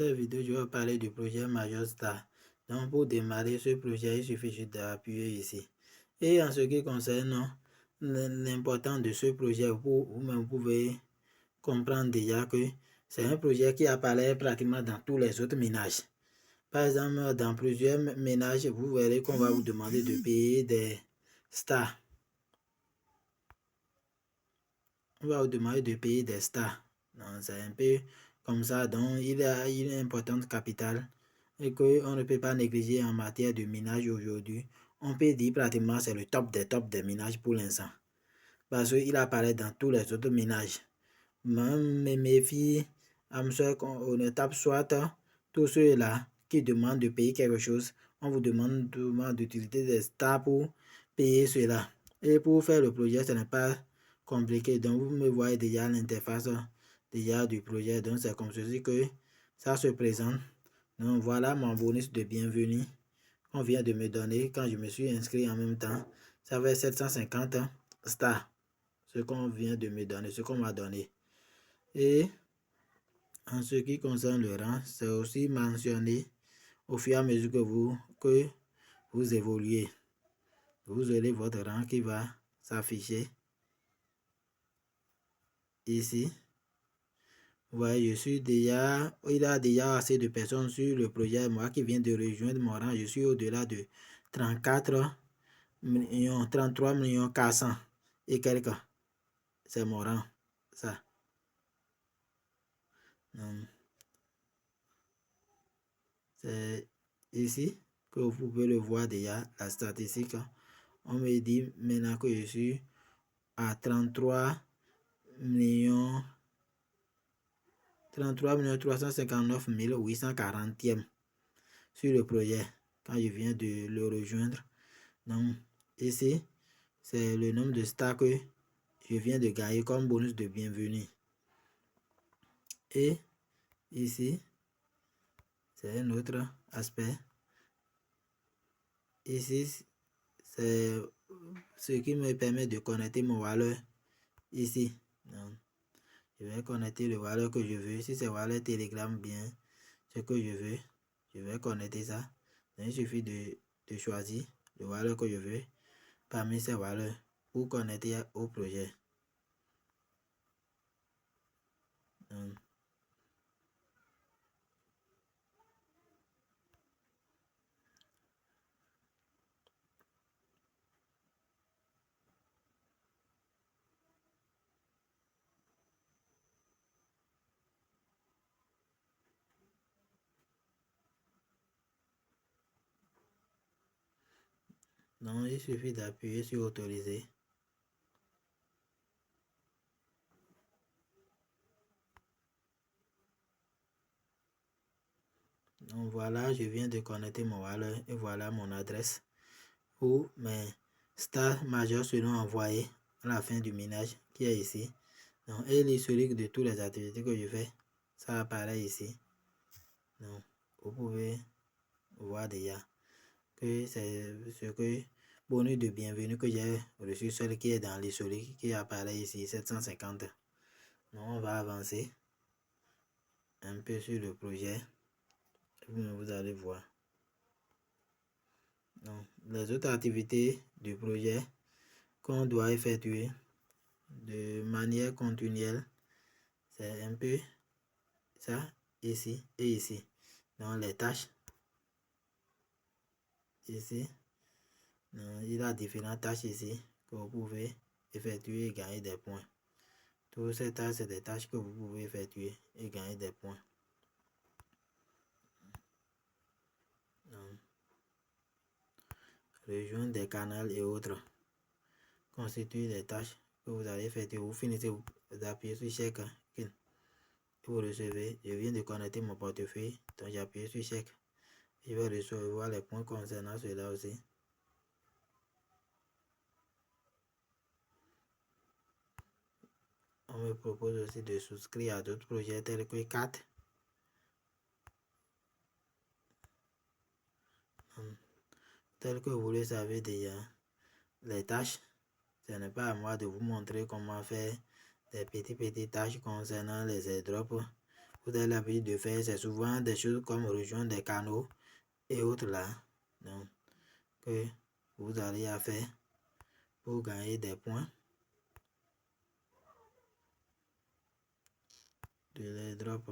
Cette vidéo, je vais parler du projet Major Star. Donc, pour démarrer ce projet, il suffit juste d'appuyer ici. Et en ce qui concerne l'importance de ce projet, vous pouvez comprendre déjà que c'est un projet qui apparaît pratiquement dans tous les autres ménages. Par exemple, dans plusieurs ménages, vous verrez qu'on va vous demander de payer des stars. On va vous demander de payer des stars. C'est un peu comme ça. Donc, il a une importante capitale et qu'on ne peut pas négliger en matière de ménage aujourd'hui. On peut dire pratiquement c'est le top des ménages pour l'instant. Parce qu'il apparaît dans tous les autres ménages. Même mes filles, âmes soeur, on ne tape soit tous ceux-là qui demandent de payer quelque chose. On vous demande d'utiliser des stars pour payer cela. Et pour faire le projet, ce n'est pas compliqué. Donc, vous me voyez déjà l'interface déjà du projet. Donc, c'est comme ceci que ça se présente. Donc, voilà mon bonus de bienvenue qu'on vient de me donner quand je me suis inscrit en même temps. Ça fait 750 stars. Ce qu'on vient de me donner, ce qu'on m'a donné. Et en ce qui concerne le rang, c'est aussi mentionné au fur et à mesure que vous évoluez. Vous aurez votre rang qui va s'afficher ici. Vous voyez, il y a déjà assez de personnes sur le projet. Moi qui viens de rejoindre mon rang, je suis au-delà de 34 millions, 33 millions 400 et quelques. C'est mon rang, ça. C'est ici que vous pouvez le voir déjà, la statistique. On me dit maintenant que je suis à 33 millions 359 840e sur le projet quand je viens de le rejoindre. Donc ici, c'est le nombre de stars que je viens de gagner comme bonus de bienvenue. Et ici, c'est un autre aspect. Ici, c'est ce qui me permet de connecter mon wallet ici. Donc, je vais connecter le wallet que je veux. Si c'est wallet Telegram bien, ce que je veux, je vais connecter ça. Donc, il suffit de choisir le wallet que je veux parmi ces wallets pour connecter au projet. Donc, il suffit d'appuyer sur autoriser. Donc voilà, je viens de connecter mon wallet et voilà mon adresse où mes stars majeures seront envoyées à la fin du ménage qui est ici. Donc, et l'historique de toutes les activités que je fais, ça apparaît ici. Donc, vous pouvez voir déjà que c'est ce que bonus de bienvenue que j'ai reçu, celui qui est dans l'historique qui apparaît ici, 750. Donc, on va avancer un peu sur le projet. Vous allez voir. Donc, les autres activités du projet qu'on doit effectuer de manière continuelle, c'est un peu ça, ici et ici. Donc, les tâches, ici. Donc, il y a différentes tâches ici que vous pouvez effectuer et gagner des points. Toutes ces tâches, c'est des tâches que vous pouvez effectuer et gagner des points. Donc, rejoindre des canaux et autres constituent des tâches que vous allez effectuer. Vous finissez, vous appuyez sur chèque et vous recevez. Je viens de connecter mon portefeuille, donc j'ai appuyé sur chèque. Je vais recevoir les points concernant cela aussi. On me propose aussi de souscrire à d'autres projets tels que 4. Tel que vous le savez déjà, les tâches, ce n'est pas à moi de vous montrer comment faire des petites tâches concernant les airdrops vous avez l'habitude de faire, c'est souvent des choses comme rejoindre des canaux et autres là. Donc, que vous allez à faire pour gagner des points de l'airdrop.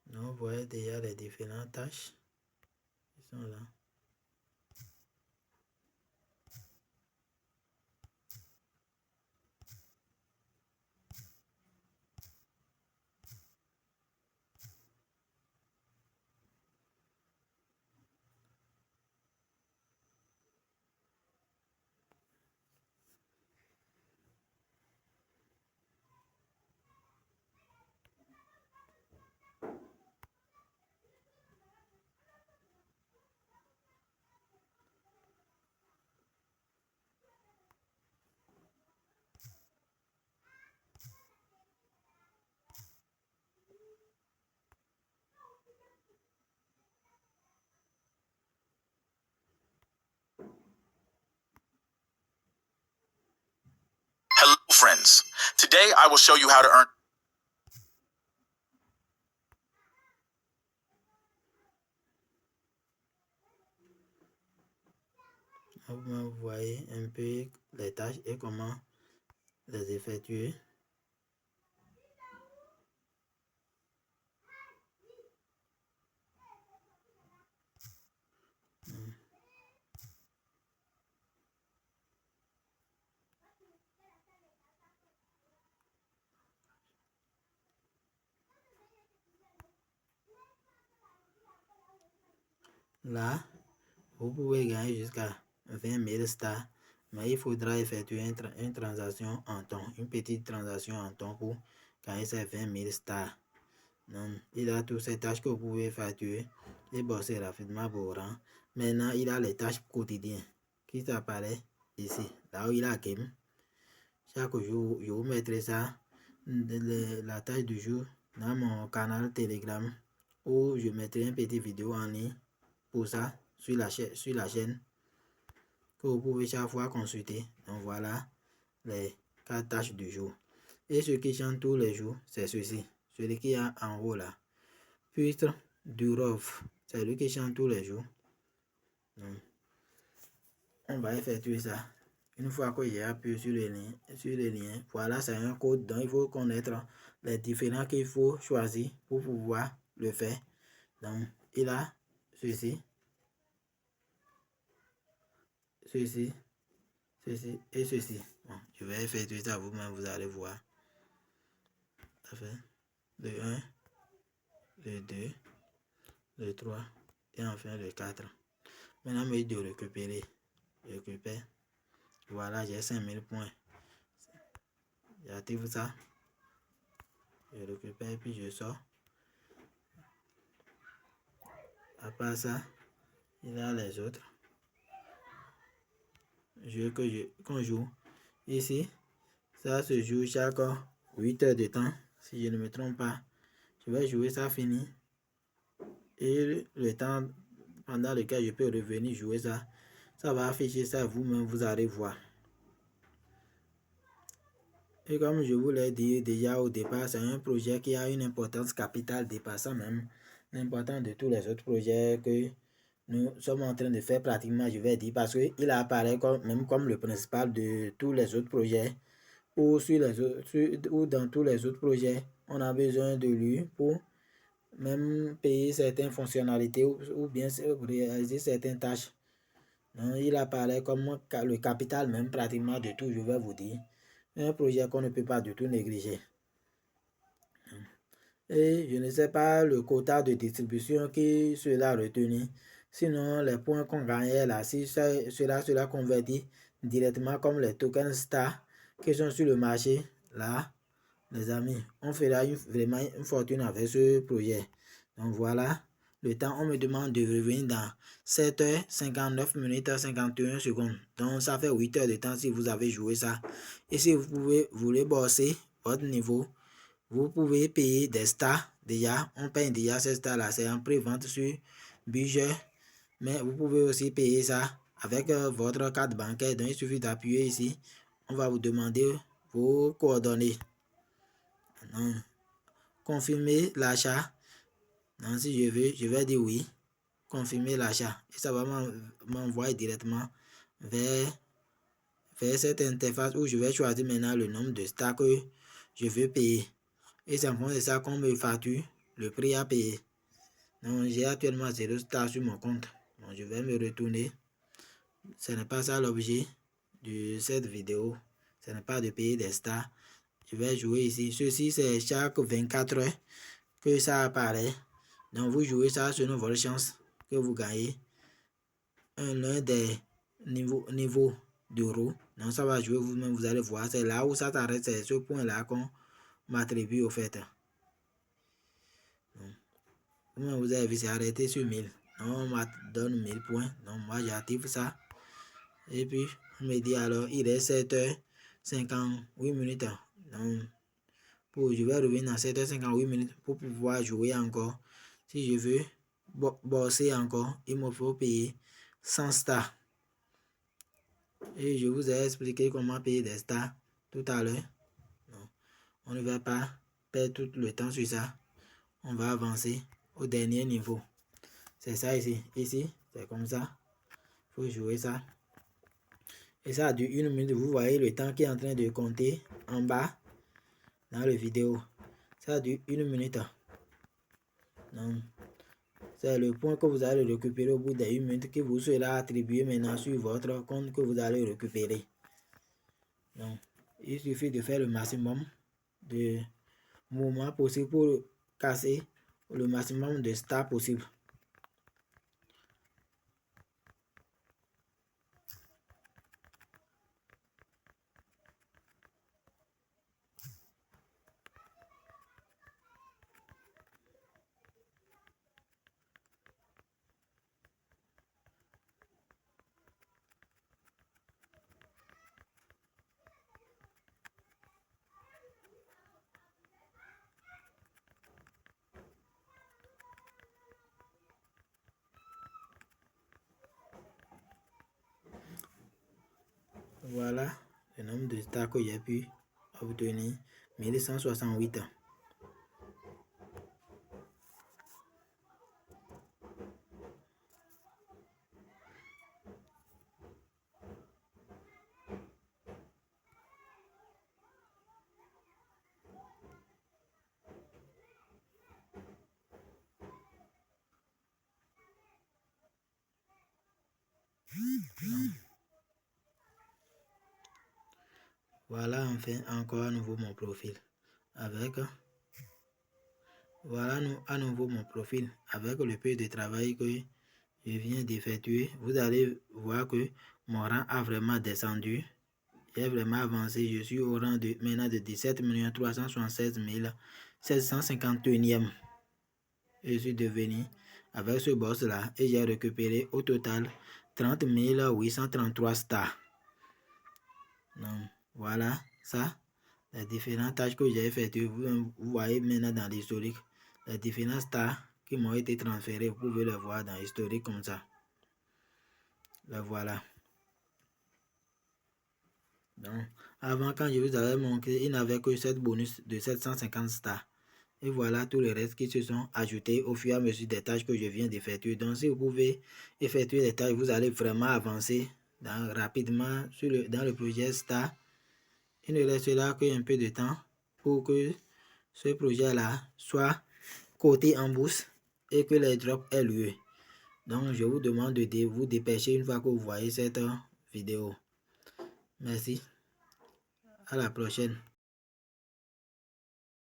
Donc, vous voyez déjà les différentes tâches qui sont là. Hello friends, today I will show you how to earn. Vous voyez un peu les tâches et comment les effectuer. Là, vous pouvez gagner jusqu'à 20 000 stars, mais il faudra effectuer une transaction en temps, une petite transaction en temps pour gagner ces 20 000 stars. Donc, il a toutes ces tâches que vous pouvez effectuer et bosser rapidement pour rang. Maintenant, il a les tâches quotidiennes qui apparaissent ici, là où il a game. Chaque jour, je vous mettrai ça, la tâche du jour, dans mon canal Telegram, où je mettrai une petite vidéo en ligne pour ça sur la chaîne que vous pouvez chaque fois consulter. Donc voilà les 4 tâches du jour. Et ce qui change tous les jours, c'est ceci. Celui qui est en haut là. Puistre du Rov. C'est lui qui chante tous les jours. Donc, on va effectuer ça. Une fois que j'ai appuyé sur le lien, voilà, c'est un code. Donc il faut connaître les différents qu'il faut choisir pour pouvoir le faire. Donc, il a ceci, ceci et ceci. Bon, je vais effectuer ça vous-même, vous allez voir. Ça fait le 1, le 2, le 3 et enfin le 4. Maintenant, je vais récupérer. Je récupère. Voilà, j'ai 5000 points. J'active ça. Je récupère et puis je sors. À part ça, il y a les autres jeux qu'on joue. Ici, ça se joue chaque 8 heures de temps, si je ne me trompe pas. Je vais jouer ça fini. Et le temps pendant lequel je peux revenir jouer ça, ça va afficher ça vous-même, vous allez voir. Et comme je vous l'ai dit déjà au départ, c'est un projet qui a une importance capitale dépassant même l'importance de tous les autres projets que nous sommes en train de faire pratiquement, je vais dire, parce qu'il apparaît même comme le principal de tous les autres projets, ou, ou dans tous les autres projets, on a besoin de lui pour même payer certaines fonctionnalités ou bien réaliser certaines tâches. Donc, il apparaît comme le capital même pratiquement de tout, je vais vous dire. Un projet qu'on ne peut pas du tout négliger. Et je ne sais pas le quota de distribution qui sera retenu. Sinon, les points qu'on gagnait là, si cela sera converti directement comme les tokens STAR qui sont sur le marché, là, les amis, on fera vraiment une fortune avec ce projet. Donc voilà le temps, on me demande de revenir dans 7h59 minutes 51 secondes. Donc, ça fait 8 heures de temps si vous avez joué ça. Et si vous voulez bosser votre niveau, vous pouvez payer des stars. Déjà, on paye déjà ces stars-là. C'est en pré-vente sur budget. Mais vous pouvez aussi payer ça avec votre carte bancaire. Donc, il suffit d'appuyer ici. On va vous demander vos coordonnées. Donc, confirmer l'achat. Donc, si je veux, je vais dire oui. Confirmer l'achat. Et ça va m'envoyer directement vers cette interface où je vais choisir maintenant le nombre de stars que je veux payer. Et c'est en fonction de ça qu'on me facture le prix à payer. Donc, j'ai actuellement 0 stars sur mon compte. Donc, je vais me retourner. Ce n'est pas ça l'objet de cette vidéo. Ce n'est pas de payer des stars. Je vais jouer ici. Ceci, c'est chaque 24 heures que ça apparaît. Donc, vous jouez ça selon votre chance que vous gagnez l'un des niveaux d'euros. Donc, ça va jouer vous-même. Vous allez voir. C'est là où ça s'arrête. C'est ce point-là qu'on m'attribue au fait. Donc, vous avez vu, c'est arrêté sur 1000. Donc, on me donne 1000 points. Donc, moi, j'active ça. Et puis, on me dit alors, il est 7h58 minutes. Donc, je vais revenir dans 7h58 minutes pour pouvoir jouer encore. Si je veux bosser encore, il me faut payer 100 stars. Et je vous ai expliqué comment payer des stars tout à l'heure. On ne va pas perdre tout le temps sur ça. On va avancer au dernier niveau. C'est ça ici. Ici, c'est comme ça. Il faut jouer ça. Et ça dure 1 minute. Vous voyez le temps qui est en train de compter en bas dans la vidéo. Ça dure 1 minute. Donc, c'est le point que vous allez récupérer au bout de 1 minute qui vous sera attribué maintenant sur votre compte que vous allez récupérer. Donc, il suffit de faire le maximum de mouvements possible pour casser le maximum de stars possible. Voilà le nombre de stars que j'ai pu obtenir, 1168. Voilà enfin encore à nouveau mon profil avec à nouveau mon profil avec le peu de travail que je viens d'effectuer. Vous allez voir que mon rang a vraiment descendu. J'ai vraiment avancé. Je suis au rang de maintenant de 17 376 751e. Je suis devenu avec ce boss là et j'ai récupéré au total 30 833 stars. Donc, voilà ça, les différentes tâches que j'ai effectuées. Vous voyez maintenant dans l'historique les différentes stars qui m'ont été transférées. Vous pouvez le voir dans l'historique comme ça. Le voilà. Donc, avant, quand je vous avais montré, il n'avait que 7 bonus de 750 stars. Et voilà tous les restes qui se sont ajoutés au fur et à mesure des tâches que je viens d'effectuer. Donc, si vous pouvez effectuer les tâches, vous allez vraiment avancer rapidement dans le projet Star. Il ne restera qu'un peu de temps pour que ce projet-là soit coté en bourse et que les drops aient lieu. Donc, je vous demande de vous dépêcher une fois que vous voyez cette vidéo. Merci. À la prochaine.